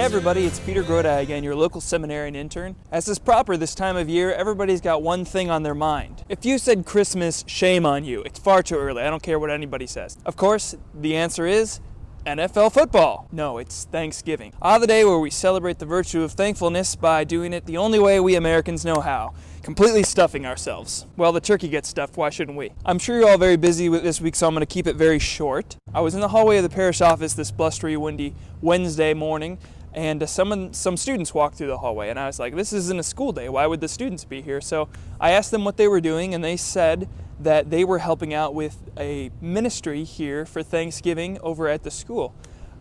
Hey everybody, it's Peter Groda again, your local seminarian intern. As is proper this time of year, everybody's got one thing on their mind. If you said Christmas, shame on you. It's far too early. I don't care what anybody says. Of course, the answer is NFL football. No, it's Thanksgiving. The day where we celebrate the virtue of thankfulness by doing it the only way we Americans know how. Completely stuffing ourselves. Well, the turkey gets stuffed, why shouldn't we? I'm sure you're all very busy with this week, so I'm going to keep it very short. I was in the hallway of the parish office this blustery, windy Wednesday morning, and some students walked through the hallway, and I was like, this isn't a school day, why would the students be here? So I asked them what they were doing, and they said that they were helping out with a ministry here for Thanksgiving over at the school.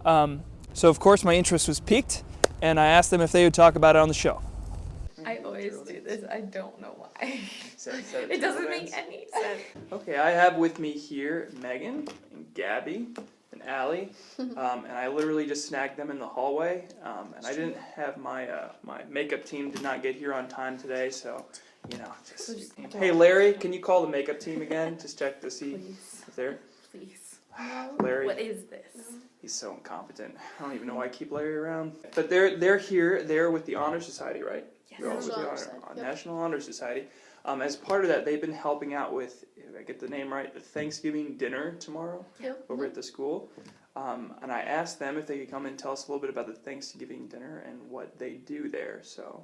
So of course my interest was piqued, and I asked them if they would talk about it on the show. I always do this. I don't know why. It doesn't make any sense. Okay, I have with me here Megan and Gabby and Allie, and I literally just snagged them in the hallway. And I didn't have my makeup team did not get here on time today, so hey Larry, can you call the makeup team again? Just check to see if they're. Please. Larry. What is this? He's so incompetent. I don't even know why I keep Larry around. But they're here. They're with the Honor Society, right? Yes. They're all with the National Honor Society. As part of that, they've been helping out with, if I get the name right, the Thanksgiving dinner tomorrow over at the school. And I asked them if they could come and tell us a little bit about the Thanksgiving dinner and what they do there. So,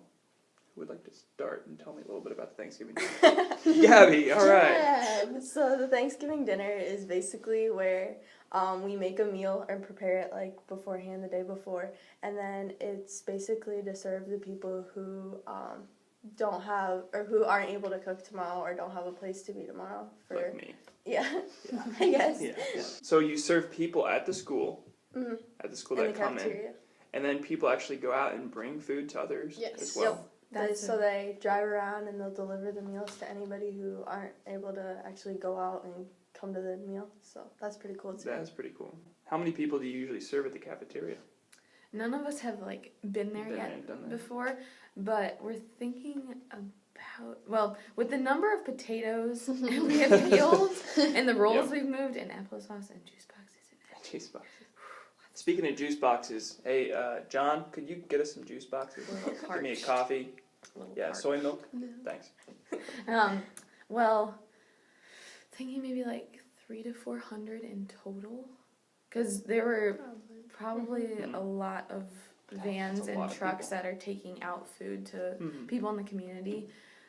who would like to start and tell me a little bit about the Thanksgiving dinner? Gabby, all right. Yeah, so the Thanksgiving dinner is basically where we make a meal or prepare it like beforehand, the day before, and then it's basically to serve the people who don't have or who aren't able to cook tomorrow or don't have a place to be tomorrow. Like me. Yeah, I guess. Yeah. So you serve people at the school, at the school that come in, and then people actually go out and bring food to others as well. Yep. So they drive around and they'll deliver the meals to anybody who aren't able to actually go out and come to the meal. So that's pretty cool too. That's pretty cool. How many people do you usually serve at the cafeteria? None of us have been there yet before, but we're thinking about, well, with the number of potatoes we have peeled and the rolls we've moved and applesauce and juice boxes. Juice boxes. Speaking of juice boxes, hey, John, could you get us some juice boxes? Give me a coffee. Soy milk. No. Thanks. Well, thinking maybe 300 to 400 in total, because there were probably a lot of vans and trucks that are taking out food to people in the community.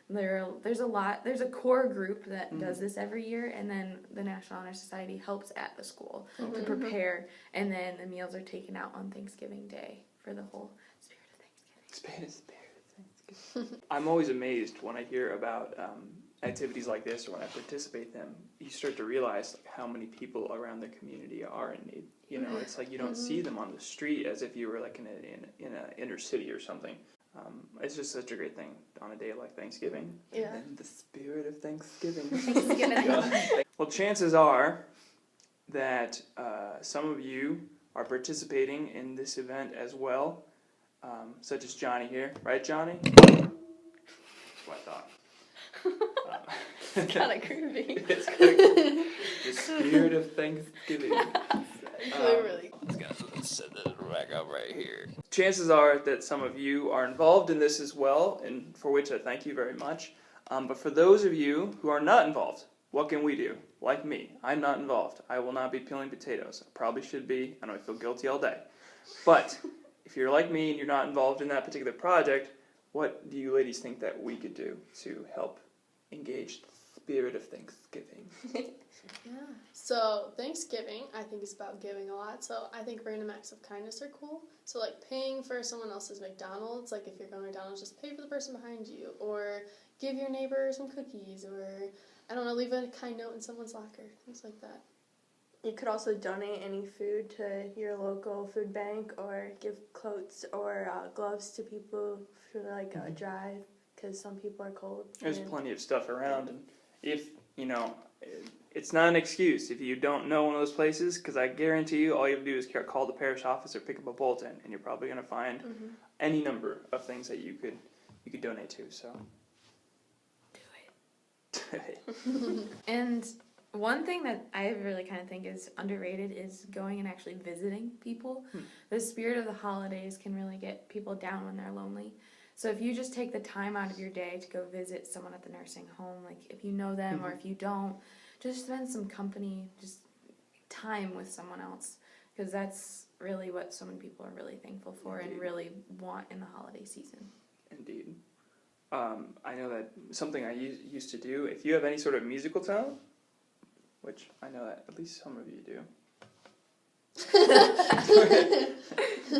There's a core group that does this every year, and then the National Honor Society helps at the school to prepare, and then the meals are taken out on Thanksgiving Day for the whole spirit of Thanksgiving. I'm always amazed when I hear about activities like this, or when I participate in them. You start to realize how many people around the community are in need. You know, it's like you don't see them on the street as if you were in an inner city or something. It's just such a great thing on a day like Thanksgiving. Yeah. And the spirit of Thanksgiving. Thanksgiving. Well, chances are that some of you are participating in this event as well, such as Johnny here. Right, Johnny? That's what I thought. It's kind of creepy. It's kind of creepy. The spirit of Thanksgiving. Really. Let's set that back up right here. Chances are that some of you are involved in this as well, and for which I thank you very much. But for those of you who are not involved, what can we do? Like me, I'm not involved. I will not be peeling potatoes. I probably should be, and I feel guilty all day. But if you're like me and you're not involved in that particular project, what do you ladies think that we could do to help engage the spirit of Thanksgiving? So Thanksgiving, I think, is about giving a lot. So I think random acts of kindness are cool. So paying for someone else's McDonald's, if you're going to McDonald's, just pay for the person behind you, or give your neighbor some cookies, or I don't know, leave a kind note in someone's locker, things like that. You could also donate any food to your local food bank, or give coats or gloves to people for a drive, because some people are cold. There's plenty of stuff around, and if it's not an excuse if you don't know one of those places, because I guarantee you all you have to do is call the parish office or pick up a bulletin, and you're probably going to find any number of things that you could donate to. So Do it. And One thing that I really kind of think is underrated is going and actually visiting people. The spirit of the holidays can really get people down when they're lonely. So if you just take the time out of your day to go visit someone at the nursing home, like if you know them or if you don't, just spend some company, just time with someone else, because that's really what so many people are really thankful for and really want in the holiday season. Indeed. I know that something I used to do, if you have any sort of musical talent, which I know that at least some of you do.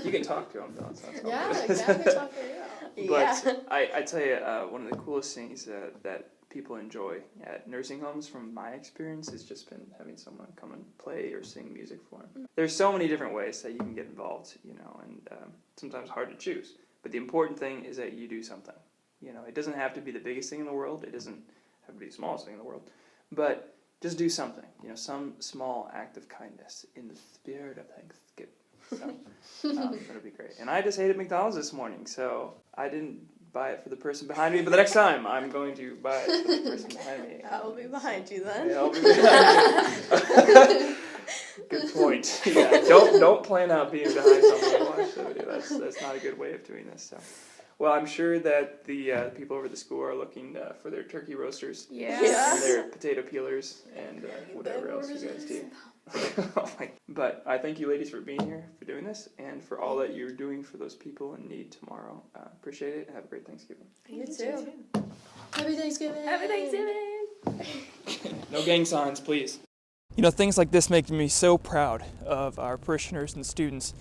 You can talk to them, though. Yeah, exactly. Talk it out. But I tell you, one of the coolest things that people enjoy at nursing homes, from my experience, has just been having someone come and play or sing music for them. There's so many different ways that you can get involved, and sometimes hard to choose. But the important thing is that you do something. It doesn't have to be the biggest thing in the world. It doesn't have to be the smallest thing in the world. But just do something. Some small act of kindness in the spirit of Thanksgiving. So that'll be great. And I just ate at McDonald's this morning, so I didn't buy it for the person behind me, but the next time I'm going to buy it for the person behind me. I'll be behind you then. Yeah, I'll be behind you. Good point. Yeah, don't plan out being behind someone to watch the video. That's not a good way of doing this. So, well, I'm sure that the people over at the school are looking for their turkey roasters and their potato peelers and whatever else you guys do. But I thank you ladies for being here, for doing this, and for all that you're doing for those people in need tomorrow. Appreciate it, and have a great Thanksgiving. You too. Happy Thanksgiving. Happy Thanksgiving. No gang signs, please. Things like this make me so proud of our parishioners and students,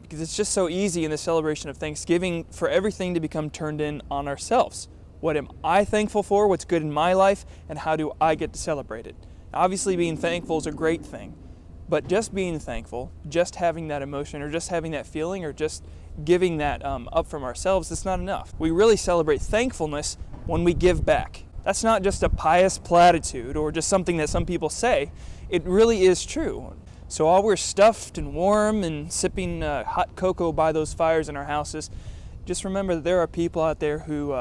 because it's just so easy in the celebration of Thanksgiving for everything to become turned in on ourselves. What am I thankful for? What's good in my life? And how do I get to celebrate it? Obviously, being thankful is a great thing, but just being thankful, just having that emotion, or just having that feeling, or just giving that up from ourselves, that's not enough. We really celebrate thankfulness when we give back. That's not just a pious platitude or just something that some people say. It really is true. So while we're stuffed and warm and sipping hot cocoa by those fires in our houses, just remember that there are people out there who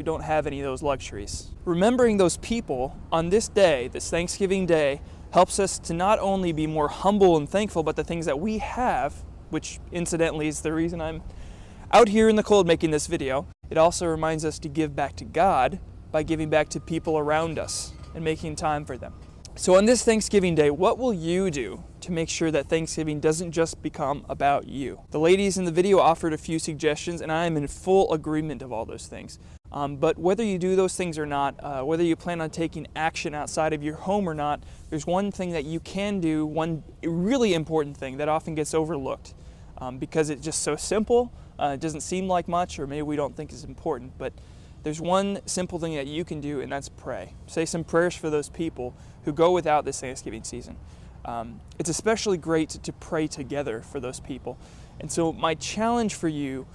don't have any of those luxuries. Remembering those people on this day, this Thanksgiving Day, helps us to not only be more humble and thankful about the things that we have, which incidentally is the reason I'm out here in the cold making this video. It also reminds us to give back to God by giving back to people around us and making time for them. So on this Thanksgiving Day, what will you do to make sure that Thanksgiving doesn't just become about you? The ladies in the video offered a few suggestions, and I am in full agreement of all those things. But whether you do those things or not, whether you plan on taking action outside of your home or not, there's one thing that you can do, one really important thing that often gets overlooked because it's just so simple, it doesn't seem like much, or maybe we don't think is important, but there's one simple thing that you can do, and that's pray. Say some prayers for those people who go without this Thanksgiving season. It's especially great to pray together for those people. And so my challenge for you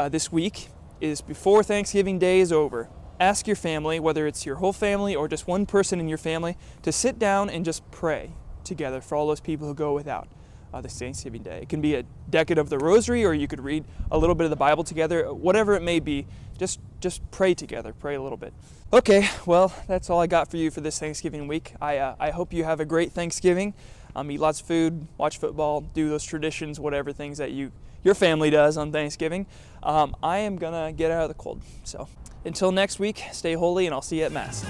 this week is, before Thanksgiving Day is over, ask your family, whether it's your whole family or just one person in your family, to sit down and just pray together for all those people who go without this Thanksgiving Day. It can be a decade of the rosary, or you could read a little bit of the Bible together, whatever it may be. Just pray together, pray a little bit. Okay, well, that's all I got for you for this Thanksgiving week. I hope you have a great Thanksgiving. Eat lots of food, watch football, do those traditions, whatever things that your family does on Thanksgiving. I am gonna get out of the cold. So until next week, stay holy, and I'll see you at Mass.